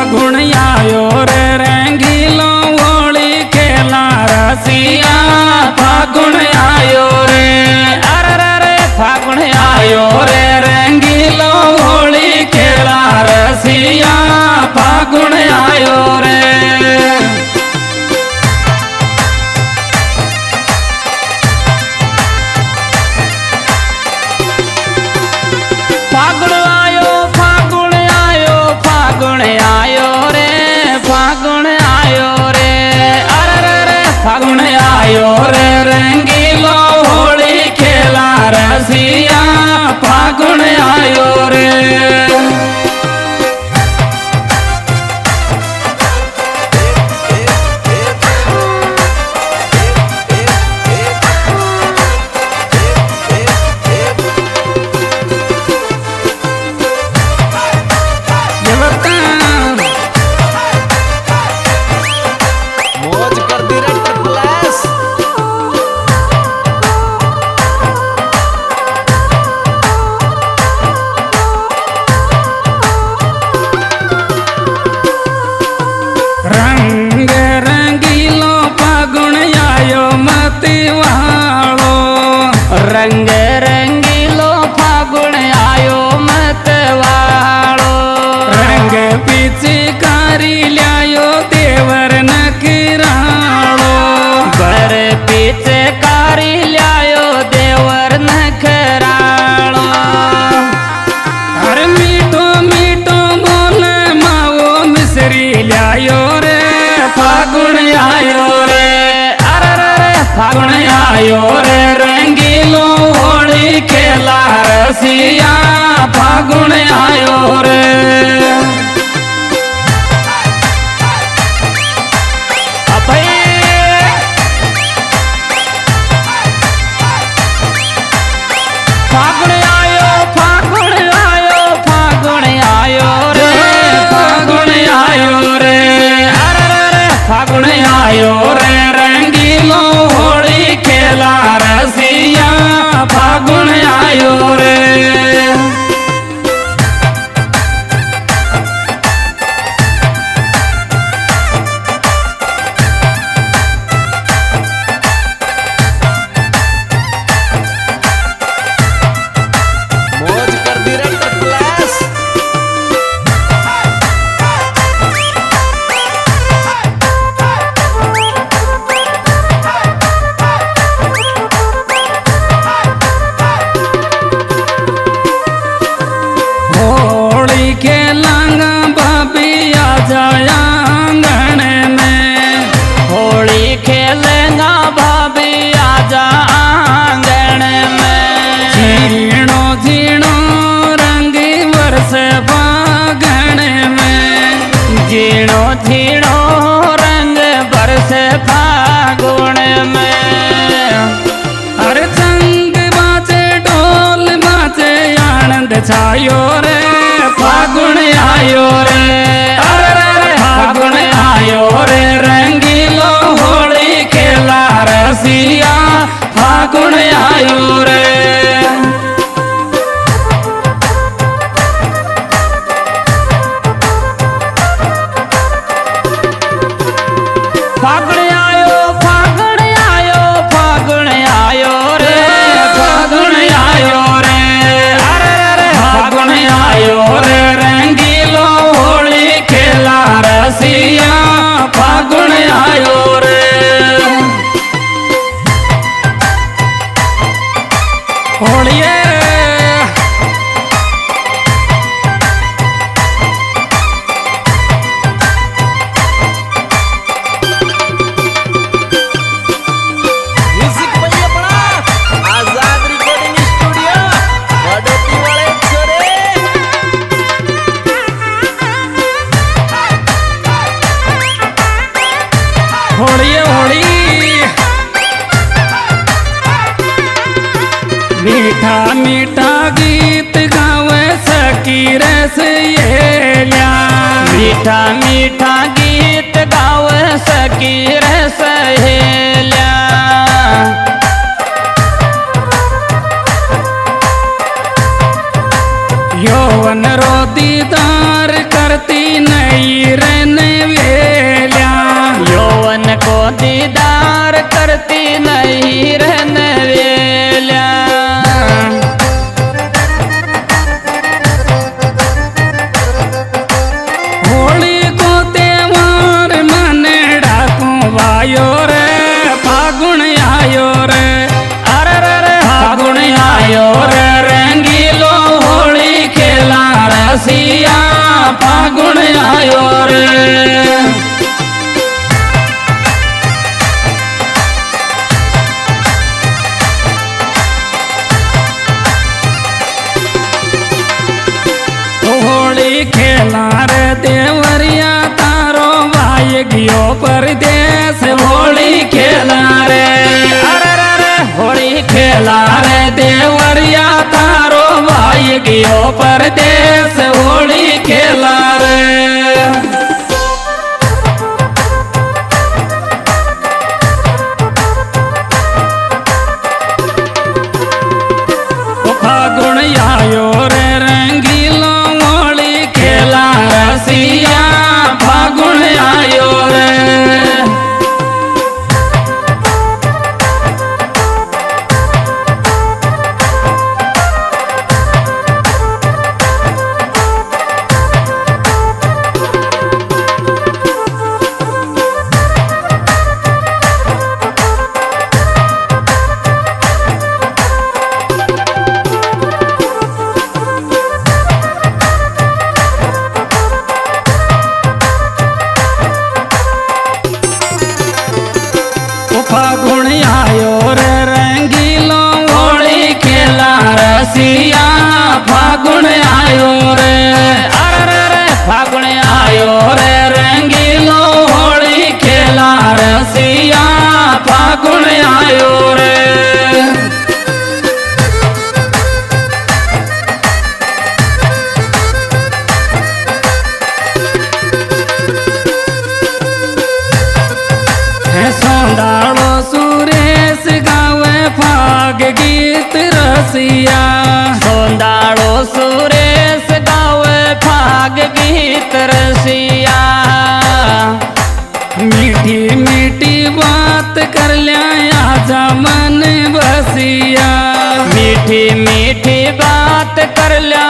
फागुन आयो रे रंगीलो होली खेला रसिया फागुन आयो रे अरे रे फागुन आयो रे रंगीलो होली खेला रसिया फागुन आयो रे फागुन आयो फागुन आयो फागुन आयो रे फागुन आयो रे अरे रे फागुन आयो रे रंगीलो होली खेला रसिया फागुन आयो रे रंग रंगीलो फागुन आयो मती वालो रंग रंगीलो फागुन आयो मत वालो रंग पिचकारी लायो देवर नखरालो बर पिचकारी लायो देवर नखरालो अरे मीठो मीठो बोले मावो मिसरी लायो फागुन आयो रे अरे रे फागुन आयो रे रंगीलो होली खेला रसिया फागुन आयो रे फागुन आयो फागुन आयो फागुन आयो रे फागुन आयो रे फागुन आयो रे रंगीलो होली खेला रसिया फागुन आयो रे खेलांगा भाभी आ जाया आंगन में होली खेलेंगा भाभी आ जा आंगन में झीणो झीणो रंग वर्ष फागण में झीणो झीणो रंग वर्ष फागुन में हर संग बाजे ढोल बाजे आनंद छायो रे फागुन आयो रे अरे रे फागुन आयो रे रंगीलो होली खेला रसिया फागुन आयो रे फागुन आयो फागुन आयो फागुन आयो रे फागुन आयो रे अरे रे फागुन आयो रे रंगीलो होली खेला रसिया फागुन आयो रे होलिए होलिए होली मीठा मीठा गीत गावे सकी रस ये ल्या मीठा मीठा गीत गावे सकी रस ये ल्या यौवन रो दीदार करती नहीं दीदार करती नहीं रहने वेल्या। होली को त्योहार मने डाकू वायो रे फागुन आयो रे, अरे रे फागुन आयो रे रंगीलो होली खेला रसिया फागुन आयो रे। होली खेला रे देवरिया तारो भाई गयो परदेस, होली खेला रे अरे रे होली खेला रे देवरिया तारो भाई गयो परदेस, होली खेला रे। फागुन आयो रे रंगीलो होली खेला रसिया फागुन आयो रे। फागुन आयो रे रंगीलो होली खेला रसिया फागुन आयो रे, अरे रे फागुन आयो रे रंगीलो होली खेला रसिया फागुन आयो रे। सोंदाड़ो सुरेश गावे फाग गीत रसिया, सोंदाड़ो सुरेश गावे फाग गीत रसिया। मीठी मीठी बात कर लिया आजा मन बसिया, मीठी मीठी बात कर लिया